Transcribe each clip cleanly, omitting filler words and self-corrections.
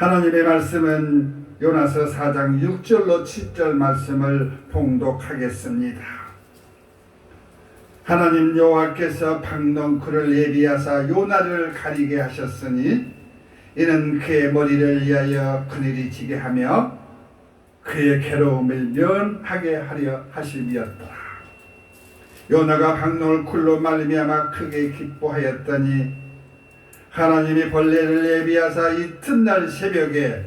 하나님의 말씀은 요나서 4장 6절로 7절 말씀을 봉독하겠습니다. 하나님 여호와께서 박넝쿨을 예비하사 요나를 가리게 하셨으니 이는 그의 머리를 위하여 그늘이 지게 하며 그의 괴로움을 면하게 하려 하심이었더라. 요나가 박넝쿨로 말미암아 크게 기뻐하였더니 하나님이 벌레를 예비하사 이튿날 새벽에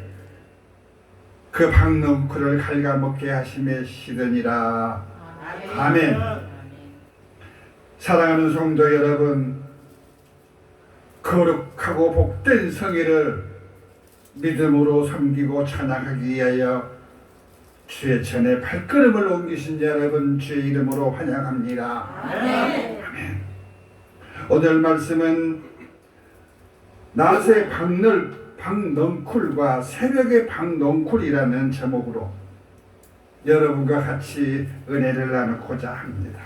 그 박넝쿨을 갉아먹게 하심에 시드니라. 아멘. 사랑하는 성도 여러분, 거룩하고 복된 성의를 믿음으로 섬기고 찬양하기 위하여 주의 전에 발걸음을 옮기신 여러분, 주의 이름으로 환영합니다. 아멘. 오늘 말씀은 낮의 박넝쿨과 새벽의 박넝쿨이라는 제목으로 여러분과 같이 은혜를 나누고자 합니다.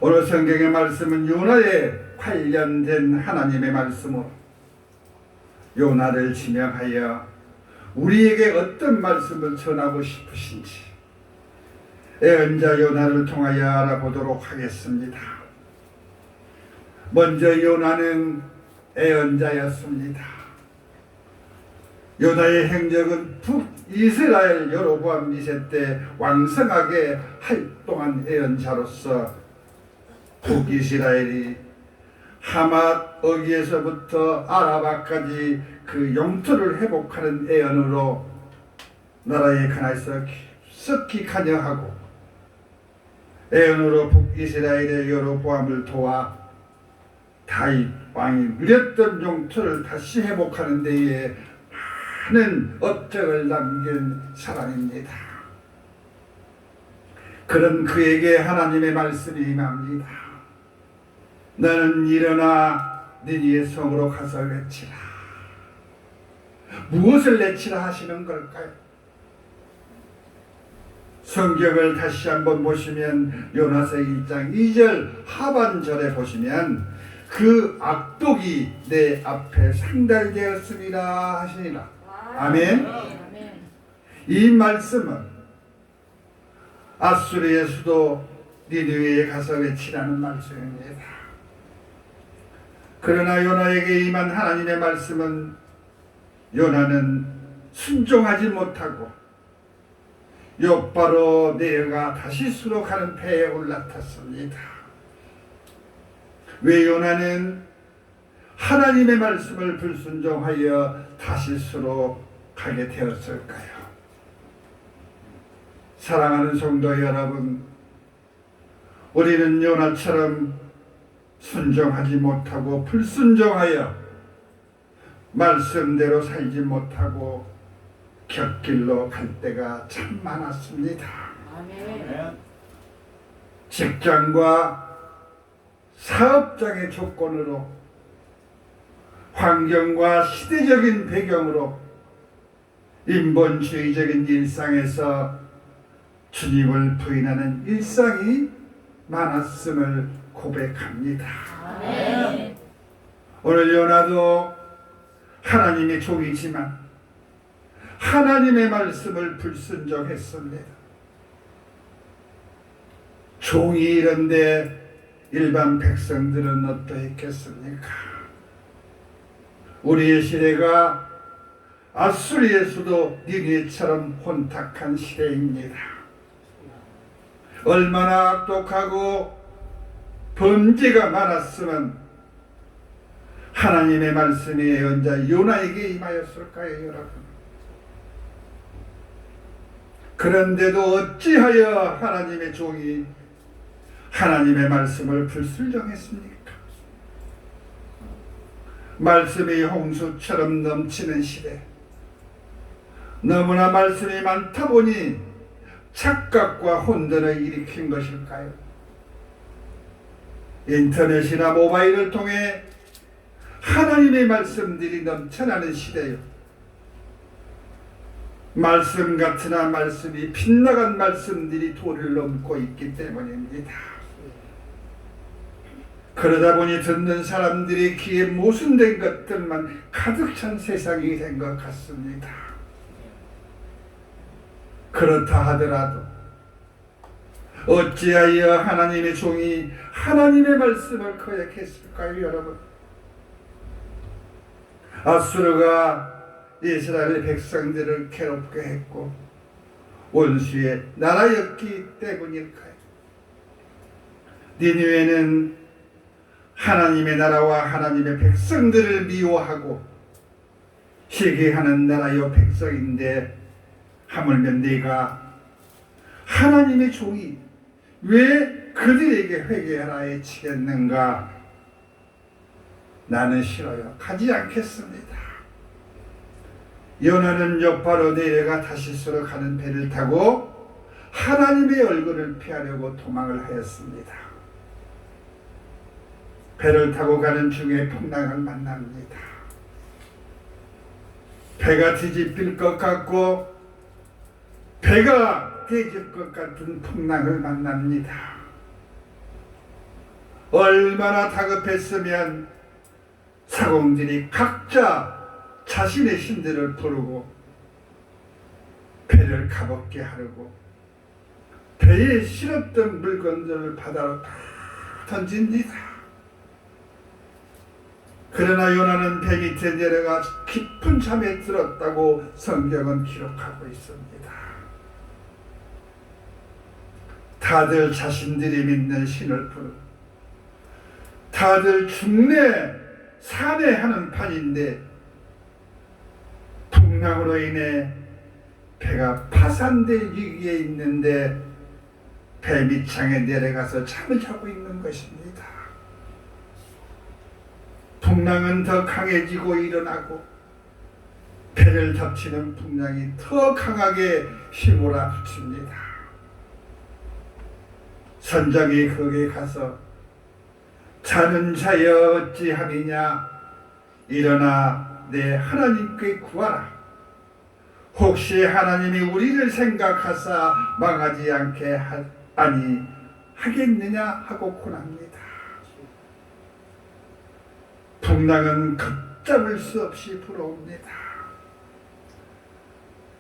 오늘 성경의 말씀은 요나에 관련된 하나님의 말씀으로 요나를 지명하여 우리에게 어떤 말씀을 전하고 싶으신지 애언자 요나를 통하여 알아보도록 하겠습니다. 먼저 요나는 애언자였습니다. 요나의 행적은 북이스라엘 여로보암 2세 때 왕성하게 활동한 애언자로서 북이스라엘이 하맛 어기에서부터 아라바까지 그 영토를 회복하는 애언으로 나라의 근하에서 깊숙이 관여하고 애언으로 북이스라엘의 여로보암을 도와 다윗 왕이 누렸던 영토를 다시 회복하는 데에 많은 업적을 남긴 사람입니다. 그런 그에게 하나님의 말씀이 임합니다. 너는 일어나 니느웨 성으로 가서 외치라. 무엇을 외치라 하시는 걸까요? 성경을 다시 한번 보시면 요나서 1장 2절 하반절에 보시면 그 악독이 내 앞에 상달되었으리라 하시니라. 아멘. 이 말씀은 아수르의 수도 니느웨에 가서 외치라는 말씀입니다. 그러나 요나에게 임한 하나님의 말씀은 요나는 순종하지 못하고 곧바로 내려가 다시스로 가는 배에 올라탔습니다. 왜 요나는 하나님의 말씀을 불순종하여 다시스로 가게 되었을까요? 사랑하는 성도 여러분, 우리는 요나처럼 순종하지 못하고 불순종하여 말씀대로 살지 못하고 곁길로 갈 때가 참 많았습니다. 아멘. 직장과 사업장의 조건으로, 환경과 시대적인 배경으로 인본주의적인 일상에서 주님을 부인하는 일상이 많았음을 고백합니다. 아멘. 오늘 요나도 하나님의 종이지만 하나님의 말씀을 불순종했습니다. 종이 이런데 일반 백성들은 어떠했겠습니까? 우리의 시대가 아수르의 수도 니느웨처럼 혼탁한 시대입니다. 얼마나 악독하고 범죄가 많았으면 하나님의 말씀이 예언자 요나에게 임하였을까요, 여러분? 그런데도 어찌하여 하나님의 종이 하나님의 말씀을 불순종했습니까? 말씀이 홍수처럼 넘치는 시대, 너무나 말씀이 많다 보니 착각과 혼돈을 일으킨 것일까요? 인터넷이나 모바일을 통해 하나님의 말씀들이 넘쳐나는 시대요. 말씀 같으나 말씀이 빗나간 말씀들이 도를 넘고 있기 때문입니다. 그러다 보니 듣는 사람들이 귀에 모순된 것들만 가득 찬 세상이 된 것 같습니다. 그렇다 하더라도 어찌하여 하나님의 종이 하나님의 말씀을 거역했을까요, 여러분? 아수르가 이스라엘 백성들을 괴롭게 했고 원수의 나라였기 때문일까요? 니느웨는 하나님의 나라와 하나님의 백성들을 미워하고 시기하는 나라요 백성인데, 하물며 네가 하나님의 종이 왜 그들에게 회개하라 외치겠는가? 나는 싫어요. 가지 않겠습니다. 요나는 요파로 내려가 다시스로 가는 배를 타고 하나님의 얼굴을 피하려고 도망을 하였습니다. 배를 타고 가는 중에 풍랑을 만납니다. 배가 뒤집힐 것 같고 배가 깨질 것 같은 풍랑을 만납니다. 얼마나 다급했으면 사공들이 각자 자신의 신들을 부르고 배를 가볍게 하려고 배에 실었던 물건들을 바다로 다 던집니다. 그러나 요나는 배 밑에 내려가 깊은 잠에 들었다고 성경은 기록하고 있습니다. 다들 자신들이 믿는 신을 부르고 다들 중내 산해하는 판인데 풍랑으로 인해 배가 파산될 위기에 있는데 배 밑창에 내려가서 잠을 자고 있는 것입니다. 풍랑은 더 강해지고 일어나고 배를 덮치는 풍랑이 더 강하게 휘몰아붙입니다. 선장이 거기에 가서 자는 자여 어찌함이냐, 일어나 내 하나님께 구하라. 혹시 하나님이 우리를 생각하사 망하지 않게 하겠느냐 하고 고납니다. 풍랑은 걷잡을 수 없이 불어옵니다.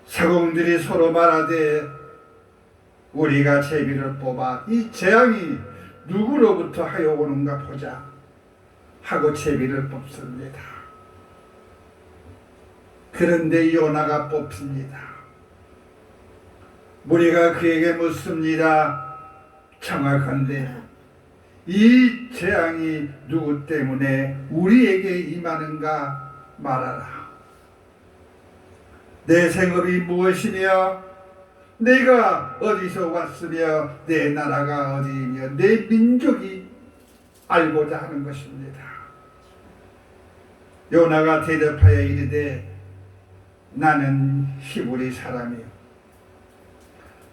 사공들이 서로 말하되 우리가 제비를 뽑아 이 재앙이 누구로부터 하여 오는가 보자 하고 제비를 뽑습니다. 그런데 요나가 뽑힙니다. 무리가 그에게 묻습니다. 정확한데 이 재앙이 누구 때문에 우리에게 임하는가 말하라. 내 생업이 무엇이며 내가 어디서 왔으며 내 나라가 어디이며 내 민족이 알고자 하는 것입니다. 요나가 대답하여 이르되 나는 히브리 사람이요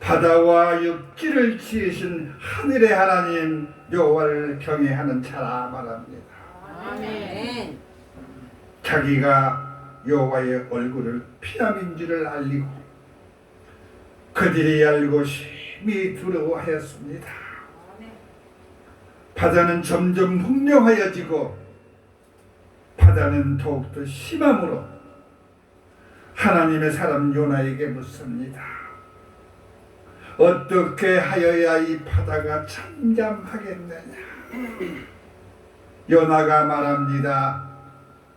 바다와 육지를 지으신 하늘의 하나님 여호와를 경외하는 자라 말합니다. 아멘. 자기가 여호와의 얼굴을 피함인 줄을 알리고 그들이 알고 심히 두려워하였습니다. 바다는 점점 흑룡하여지고 바다는 더욱더 심함으로 하나님의 사람 요나에게 묻습니다. 어떻게 하여야 이 바다가 잠잠하겠느냐? 요나가 말합니다.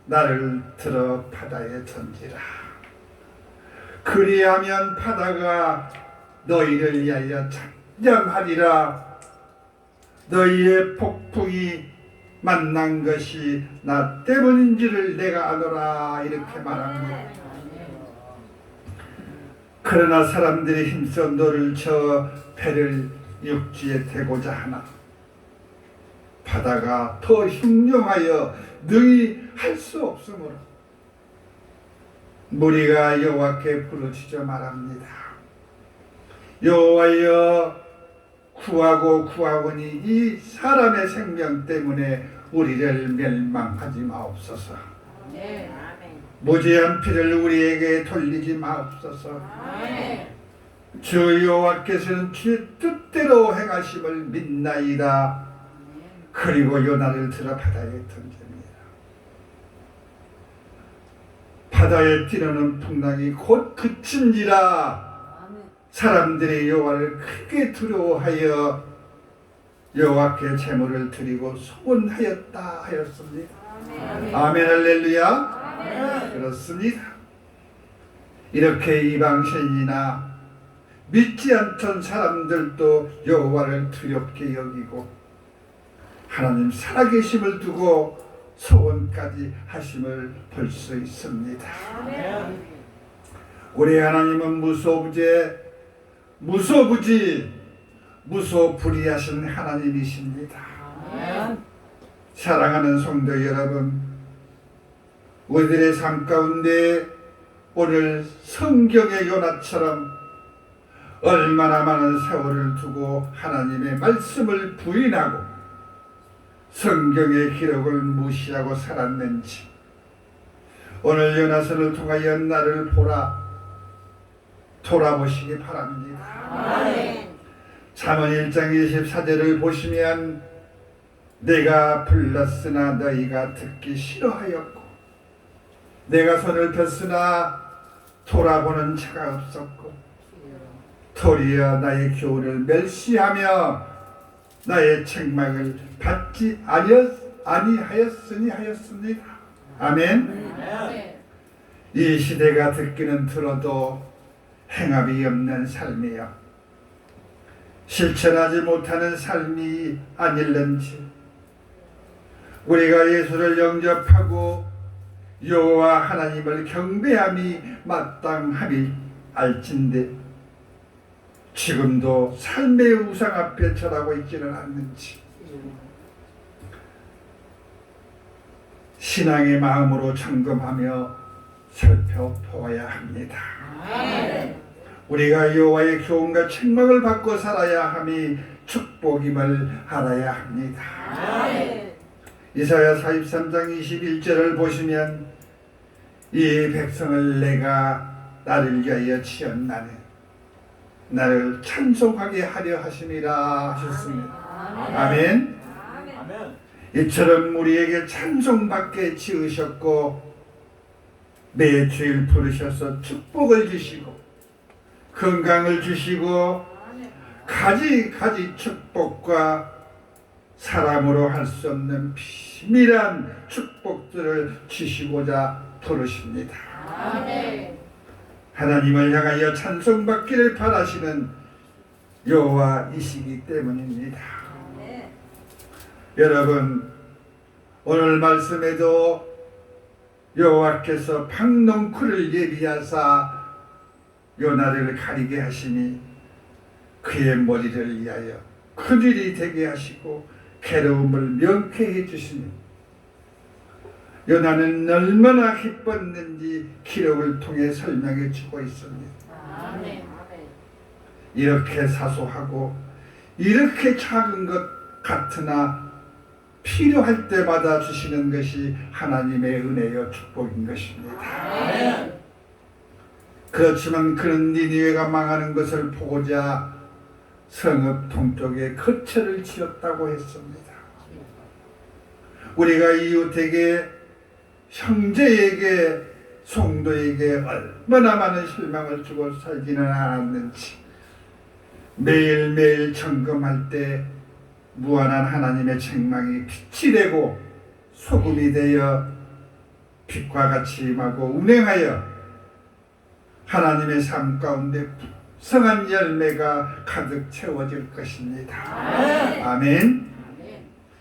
나를 들어 바다에 던지라. 그리하면 바다가 너희를 위하여 잠잠하리라. 너희의 폭풍이 만난 것이 나 때문인 줄을 내가 아노라. 이렇게 말합니다. 그러나 사람들이 힘써 너를 쳐 배를 육지에 대고자 하나 바다가 더 흉룡하여 능히 할 수 없으므로 무리가 여호와께 부르짖어 말합니다. 여호와여 구하고 구하오니 이 사람의 생명 때문에 우리를 멸망하지 마옵소서. 네. 무죄한 피를 우리에게 돌리지 마옵소서. 주 여호와께서는 주의 뜻대로 행하심을 믿나이다. 그리고 요나를 들어 바다에 던집니다. 바다에 뛰는 풍랑이 곧 그친지라 사람들이 여호와를 크게 두려워하여 여호와께 제물을 드리고 소원하였다 하였습니다. 아멘 할렐루야. 그렇습니다. 이렇게 이방신이나 믿지 않던 사람들도 여호와를 두렵게 여기고 하나님 살아계심을 두고 소원까지 하심을 볼 수 있습니다. 우리 하나님은 무소부지하신 하나님이십니다. 사랑하는 성도 여러분, 우리들의 삶 가운데 오늘 성경의 요나처럼 얼마나 많은 세월을 두고 하나님의 말씀을 부인하고 성경의 기록을 무시하고 살았는지 오늘 요나서를 통하여 나를 돌아보시기 바랍니다. 잠언 1장 24절을 보시면 내가 불렀으나 너희가 듣기 싫어하였고 내가 손을 폈으나 돌아보는 자가 없었고 도리어 나의 교훈을 멸시하며 나의 책망을 받지 아니하였으니 하였습니다. 아멘. 이 시대가 듣기는 들어도 행함이 없는 삶이요 실천하지 못하는 삶이 아닐는지 우리가 예수를 영접하고 여호와 하나님을 경배함이 마땅함이 알진데 지금도 삶의 우상 앞에 절하고 있지는 않는지 신앙의 마음으로 점검하며 살펴보아야 합니다. 우리가 여호와의 교훈과 책망을 받고 살아야 함이 축복임을 알아야 합니다. 이사야 43장 21절을 보시면 이 백성을 내가 나를 위하여 지었나니 나를 찬송하게 하려 하심이라 하셨습니다. 아멘. 이처럼 우리에게 찬송받게 지으셨고 매주일 부르셔서 축복을 주시고 건강을 주시고 가지 축복과 사람으로 할 수 없는 비밀한 축복들을 주시고자 부르십니다. 하나님을 향하여 찬송받기를 바라시는 여호와이시기 때문입니다. 여러분, 오늘 말씀에도 여호와께서 박넝쿨을 예비하사 요나를 가리게 하시니 그의 머리를 위하여 큰일이 되게 하시고 괴로움을 명쾌해 주시니 요나는 얼마나 기뻤는지 기록을 통해 설명해 주고 있습니다. 이렇게 사소하고 이렇게 작은 것 같으나 필요할 때마다 주시는 것이 하나님의 은혜요 축복인 것입니다. 그렇지만 그는 니느웨가 망하는 것을 보고자 성읍 동쪽에 거처를 지었다고 했습니다. 우리가 이웃에게 형제에게 성도에게 얼마나 많은 실망을 주고 살지는 않았는지 매일매일 점검할 때 무한한 하나님의 책망이 빛이 되고 소금이 되어 빛과 같이 임하고 운행하여 하나님의 삶 가운데 성한 열매가 가득 채워질 것입니다. 아멘.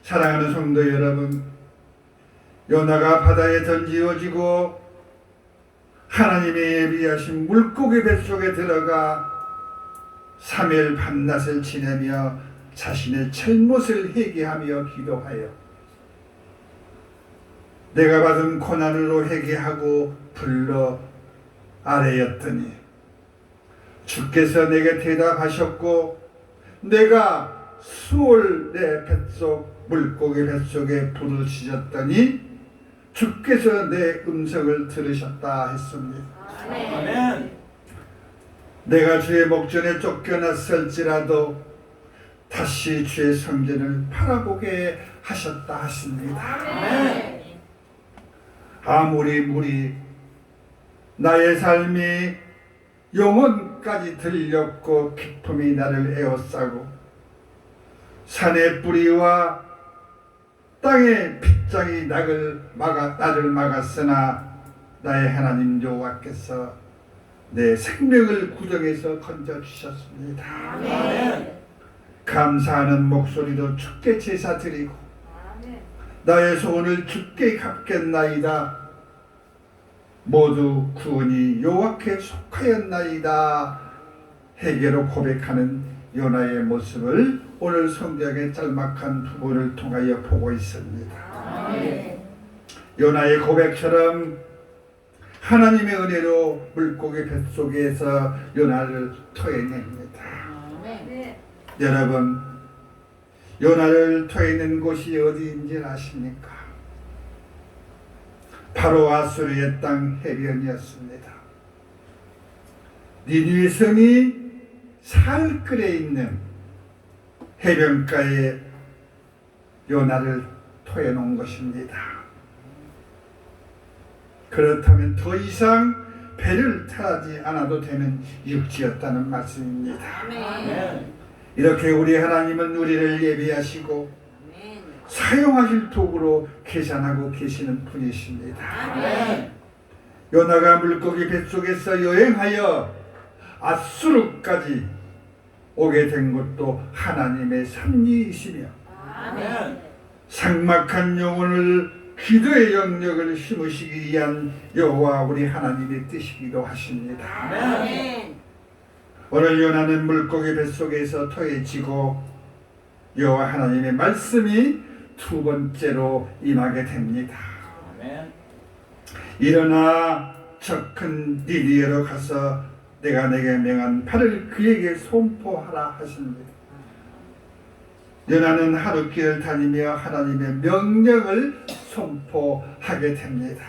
사랑하는 성도 여러분, 요나가 바다에 던지어지고 하나님의 예비하신 물고기 뱃속에 들어가 3일 밤낮을 지내며 자신의 잘못을 회개하며 기도하여 내가 받은 고난으로 회개하고 불러 아뢰었더니 주께서 내게 대답하셨고 내가 수월 내 뱃속 물고기 뱃속에 부르짖었더니 주께서 내 음성을 들으셨다 했습니다. 아멘. 내가 주의 목전에 쫓겨났을지라도 다시 주의 성전을 바라보게 하셨다 하십니다. 아멘. 아무리 나의 삶이 영혼까지 들렸고 기쁨이 나를 에워싸고 산의 뿌리와 땅의 빗장이 나를 막았으나 나의 하나님 여호와께서 내 생명을 구정해서 건져주셨습니다. 아멘. 감사하는 목소리로 주께 제사 드리고 나의 소원을 주께 갚겠나이다. 모두 구원이 여호와께 속하였나이다. 회개로 고백하는 요나의 모습을 오늘 성경의 짤막한 부분을 통하여 보고 있습니다. 아멘. 요나의 고백처럼 하나님의 은혜로 물고기 뱃속에서 요나를 토해냅니다. 아멘. 여러분, 요나를 토해낸 곳이 어디인지 아십니까? 바로 아수르의 땅 해변이었습니다. 니느웨 성이 살끌에 있는 해변가에 요나를 토해놓은 것입니다. 그렇다면 더 이상 배를 타지 않아도 되는 육지였다는 말씀입니다. 아멘. 이렇게 우리 하나님은 우리를 예비하시고 아멘. 사용하실 도구로 계산하고 계시는 분이십니다. 아멘. 요나가 물고기 뱃속에서 여행하여 아수르까지 오게 된 것도 하나님의 섭리이시며 아멘. 삭막한 영혼을 기도의 영역을 심으시기 위한 여호와 우리 하나님의 뜻이기도 하십니다. 아멘. 오늘 요나는 물고기 뱃속에서 토해지고 여호와 하나님의 말씀이 두 번째로 임하게 됩니다. 아멘. 일어나 저 큰 니느웨로 가서 내가 내게 명한 바를 그에게 선포하라 하십니다. 요나는 하룻길을 다니며 하나님의 명령을 선포하게 됩니다.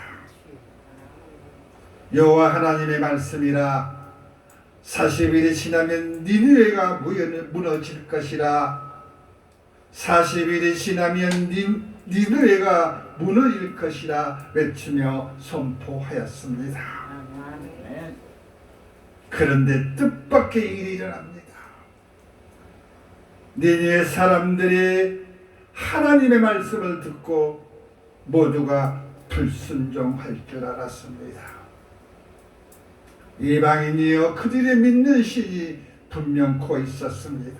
여호와 하나님의 말씀이라 40일이 지나면 니느웨가 무너질 것이라 40일이 지나면 니느웨가 무너질 것이라 외치며 선포하였습니다. 아멘. 그런데 뜻밖의 일이 일어납니다. 니느웨 사람들이 하나님의 말씀을 듣고 모두가 불순종할 줄 알았습니다. 이방인이여 그들의 믿는 신이 분명코 있었습니다.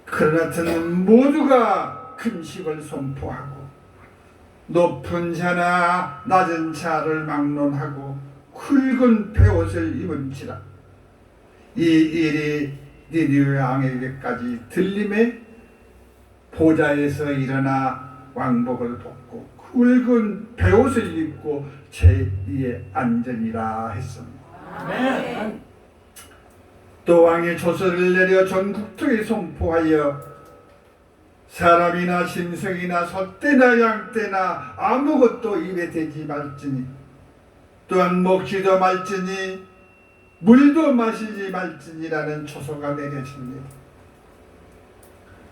그러나 저는 모두가 금식을 선포하고 높은 자나 낮은 자를 막론하고 굵은 베옷을 입은지라 이 일이 니느웨 왕에게까지 들림에 보좌에서 일어나 왕복을 벗고 굵은 베옷을 입고 제2의 앉으니라 했습니다. 아멘. 또 왕이 조서를 내려 전 국토에 선포하여 사람이나 짐승이나 소떼나 양떼나 아무것도 입에 대지 말지니 또한 먹지도 말지니 물도 마시지 말지니라는 조서가 내려집니다.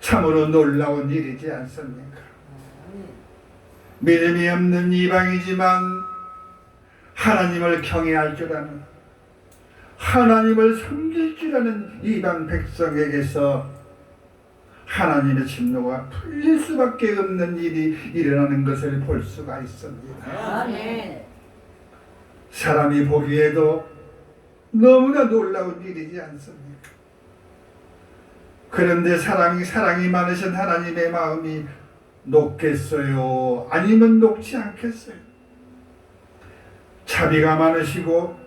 참으로 놀라운 일이지 않습니까? 믿음이 없는 이방이지만 하나님을 경외할 줄 아는 하나님을 섬길 줄 아는 이방 백성에게서 하나님의 진노가 풀릴 수밖에 없는 일이 일어나는 것을 볼 수가 있습니다. 아멘. 사람이 보기에도 너무나 놀라운 일이지 않습니까? 그런데 사랑이 많으신 하나님의 마음이 녹겠어요? 아니면 녹지 않겠어요? 자비가 많으시고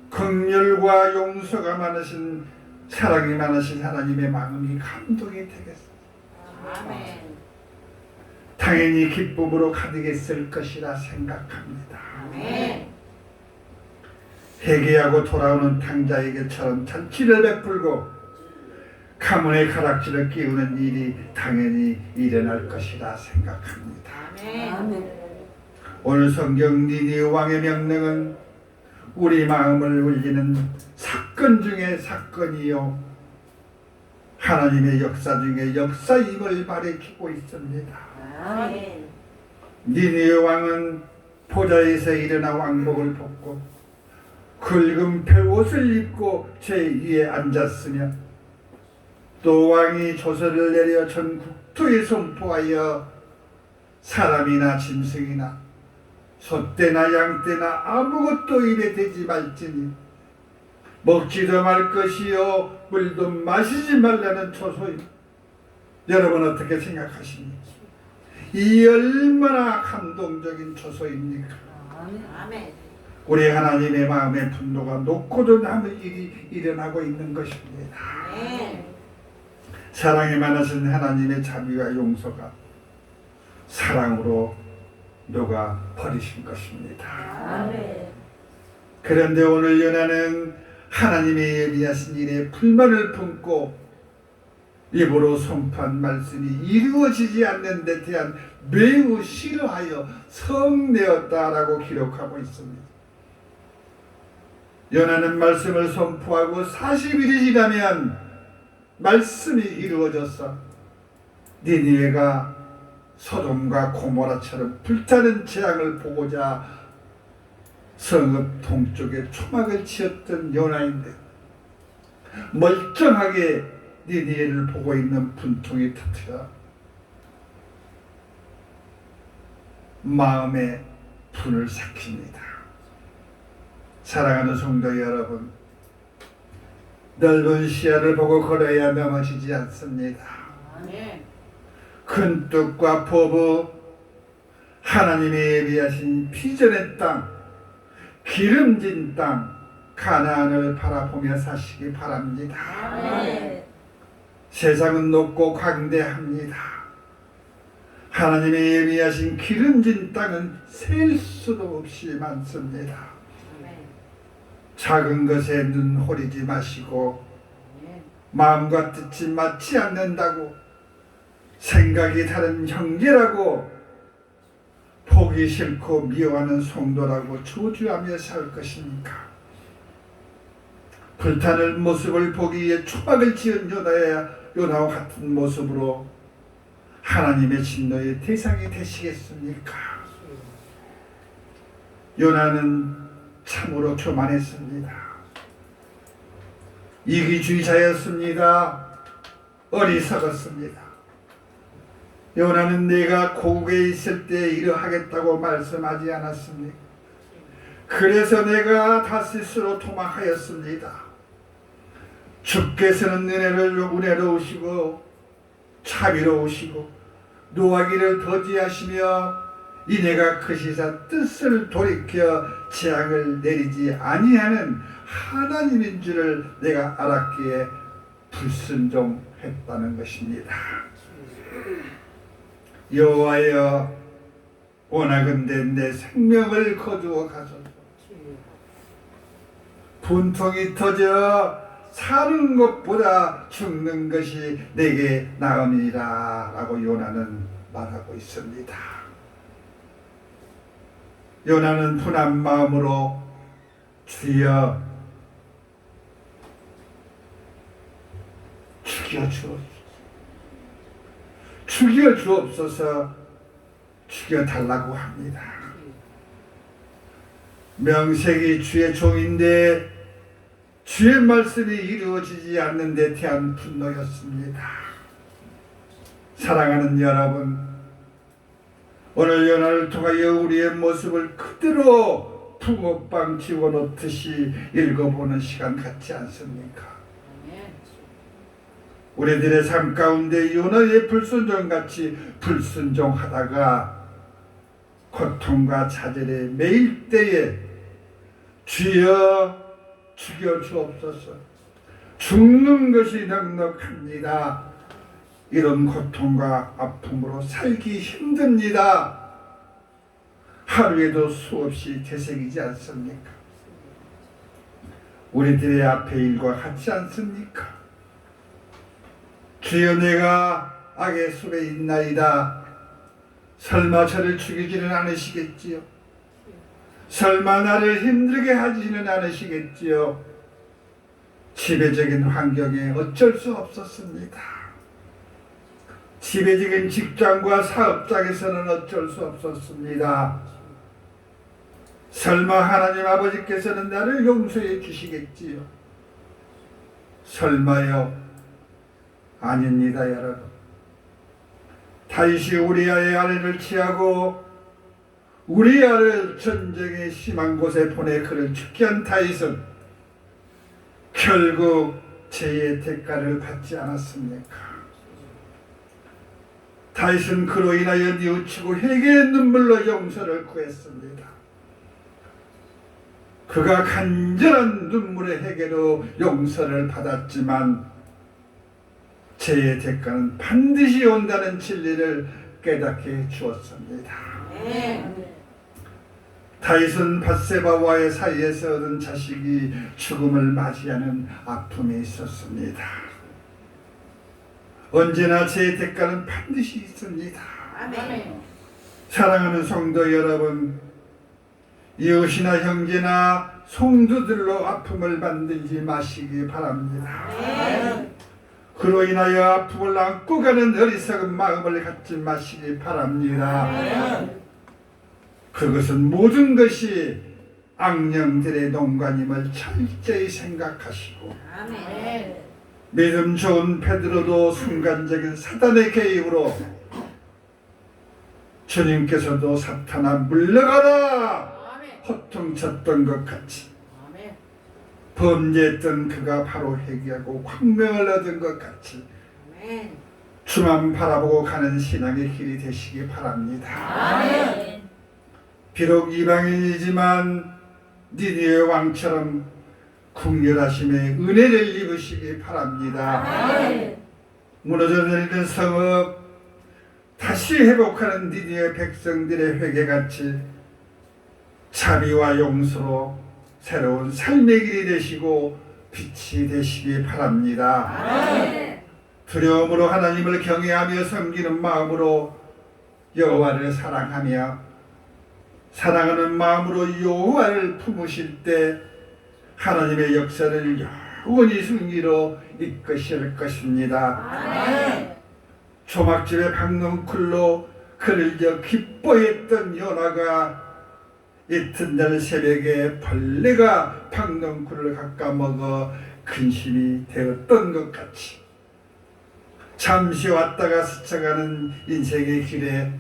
긍휼과 용서가 많으신 사랑이 많으신 하나님의 마음이 감동이 되겠어요. 아멘. 당연히 기쁨으로 가득했을 것이라 생각합니다. 아멘. 회개하고 돌아오는 탕자에게처럼 잔치를 베풀고 가문의 가락지를 끼우는 일이 당연히 일어날 것이라 생각합니다. 아멘. 오늘 성경 니느웨 왕의 명령은 우리 마음을 울리는 사건 중의 사건이요 하나님의 역사 중에 역사임을 가리키고 있습니다. 아멘. 니느웨 왕은 보좌에서 일어나 왕복을 벗고 굵은 베옷을 입고 제 위에 앉았으며 또 왕이 조서를 내려 전 국토에 선포하여 사람이나 짐승이나 소떼나 양떼나 아무것도 입에 대지 말지니 먹지도 말 것이요 물도 마시지 말라는 초소입니다. 여러분 어떻게 생각하십니까? 이 얼마나 감동적인 초소입니까? 아멘. 우리 하나님의 마음의 분노가 높고도 남을 일이 일어나고 있는 것입니다. 아멘. 사랑이 많으신 하나님의 자비와 용서가 사랑으로 녹아 버리신 것입니다. 아멘. 그런데 오늘 요나는 하나님의 예비하신 일에 불만을 품고 입으로 선포한 말씀이 이루어지지 않는 데 대한 매우 싫어하여 성내었다라고 기록하고 있습니다. 요나는 말씀을 선포하고 40일이 지나면 말씀이 이루어져서 니느웨가 소돔과 고모라처럼 불타는 재앙을 보고자 성읍 동쪽에 초막을 치었던 요나인데 멀쩡하게 니느웨를 보고 있는 분통이 터뜨려 마음에 분을 삭힙니다. 사랑하는 성도 여러분, 넓은 시야를 보고 걸어야 넘어지지 않습니다. 아멘. 큰 뜻과 포부, 하나님의 예비하신 피전의 땅, 기름진 땅 가나안을 바라보며 사시기 바랍니다. 아멘. 세상은 높고 광대합니다. 하나님의 예비하신 기름진 땅은 셀 수도 없이 많습니다. 아멘. 작은 것에 눈 호리지 마시고 아멘. 마음과 뜻이 맞지 않는다고 생각이 다른 형제라고 보기 싫고 미워하는 성도라고 저주하며 살 것입니까? 불타는 모습을 보기에 초막을 지은 요나와 같은 모습으로 하나님의 진노의 대상이 되시겠습니까? 요나는 참으로 교만했습니다. 이기주의자였습니다. 어리석었습니다. 요나는 내가 고국에 있을 때 이러하겠다고 말씀하지 않았습니까? 그래서 내가 다시스로 도망하였습니다. 주께서는 은혜로우시고 자비로우시고 노하기를 더디하시며 이내가 그 시사 뜻을 돌이켜 재앙을 내리지 아니하는 하나님인 줄을 내가 알았기에 불순종했다는 것입니다. 여호와여, 원하건대 내 생명을 거두어 가소서. 분통이 터져 사는 것보다 죽는 것이 내게 나음이라 라고 요나는 말하고 있습니다. 요나는 분한 마음으로 주여 죽여 주옵소서 죽여달라고 합니다. 명색이 주의 종인데 주의 말씀이 이루어지지 않는 데 대한 분노였습니다. 사랑하는 여러분, 오늘 요나를 통하여 우리의 모습을 그대로 붕어빵 집어넣듯이 읽어보는 시간 같지 않습니까? 우리들의 삶 가운데 요나의 불순종같이 불순종하다가 고통과 좌절에 매일 때에 주여 죽여 주옵소서, 죽는 것이 넉넉합니다, 이런 고통과 아픔으로 살기 힘듭니다. 하루에도 수없이 되새기지 않습니까? 우리들의 앞에 일과 같지 않습니까? 주여 내가 악의 숲에 있나이다. 설마 저를 죽이지는 않으시겠지요? 설마 나를 힘들게 하지는 않으시겠지요? 지배적인 환경에 어쩔 수 없었습니다. 지배적인 직장과 사업장에서는 어쩔 수 없었습니다. 설마 하나님 아버지께서는 나를 용서해 주시겠지요? 설마요? 아닙니다, 여러분. 다윗이 우리아의 아내를 취하고 우리아를 전쟁의 심한 곳에 보내 그를 죽게 한 다윗은 결국 죄의 대가를 받지 않았습니까? 다윗은 그로 인하여 뉘우치고 회개의 눈물로 용서를 구했습니다. 그가 간절한 눈물의 회개로 용서를 받았지만 죄의 대가는 반드시 온다는 진리를 깨닫게 해 주었습니다. 다윗은 밧세바와의 사이에서 얻은 자식이 죽음을 맞이하는 아픔이 있었습니다. 언제나 죄의 대가는 반드시 있습니다. 아멘. 사랑하는 성도 여러분, 이웃이나 형제나 송두들로 아픔을 만들지 마시기 바랍니다. 그로 인하여 아픔을 안고 가는 어리석은 마음을 갖지 마시기 바랍니다. 그것은 모든 것이 악령들의 농간임을 철저히 생각하시고 아멘. 믿음 좋은 베드로도 순간적인 사단의 개입으로 주님께서도 사탄아 물러가라 아멘. 호통쳤던 것 같이 아멘. 범죄했던 그가 바로 회개하고 광명을 얻은 것 같이 아멘. 주만 바라보고 가는 신앙의 길이 되시기 바랍니다. 아멘. 비록 이방인이지만 니느웨 왕처럼 국률하심의 은혜를 입으시기 바랍니다. 아멘. 무너져 내리는 성읍 다시 회복하는 니느웨 백성들의 회개같이 자비와 용서로 새로운 삶의 길이 되시고 빛이 되시기 바랍니다. 아멘. 두려움으로 하나님을 경외하며 섬기는 마음으로 여호와를 사랑하며 사랑하는 마음으로 여호와를 품으실 때 하나님의 역사를 영원히 승리로 이끄실 것입니다. 아멘. 조막집에 박넝쿨로 그를 기뻐했던 요나가 이튿날 새벽에 벌레가 박넝쿨을 깎아먹어 근심이 되었던 것 같이 잠시 왔다가 스쳐가는 인생의 길에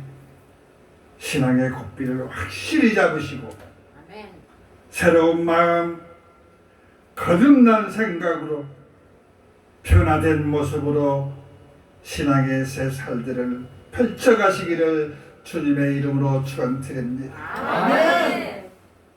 신앙의 고삐를 확실히 잡으시고 아멘. 새로운 마음, 거듭난 생각으로 변화된 모습으로 신앙의 새 살들을 펼쳐가시기를 주님의 이름으로 축원드립니다. 아멘.